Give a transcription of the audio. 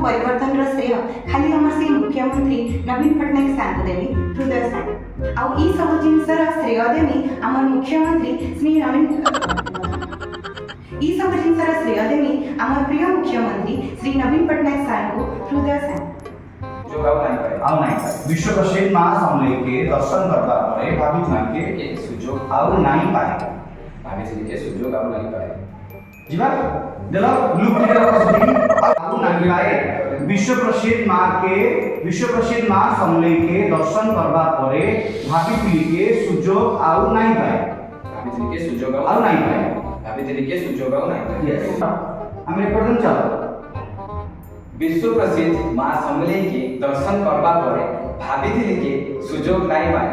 परिवर्तन श्रेय खाली हमर से मुख्यमंत्री नवीन पटनायक सांग देवी हृदय सांग आउ ई सब जिनसर श्रेय देवी हमर मुख्यमंत्री श्री नवीन ई सब जिनसर श्रेय देवी हमर प्रिय मुख्यमंत्री श्री नवीन पटनायक सांग को हृदय सांग जो आउ नाही विश्व प्रसिद्ध महासमले के दर्शन करबा परे भाभी के सुजोग आउ नाही पाए भाभी के सुजोग आउ नाही पाए जीवा देला लुक के आउ नाही पाए विश्व प्रसिद्ध मां समले के दर्शन करबा परे भाभी के सुजोग आउ नाही पाए भाभी के सुजोग आउ नाही पाए भाभी के सुजोग आउ नाही पाए यस हम रिकॉर्डिंग चलो विश्व प्रसिद्ध मां समले के दर्शन करबा परे भाभी के सुजोग नाही पाए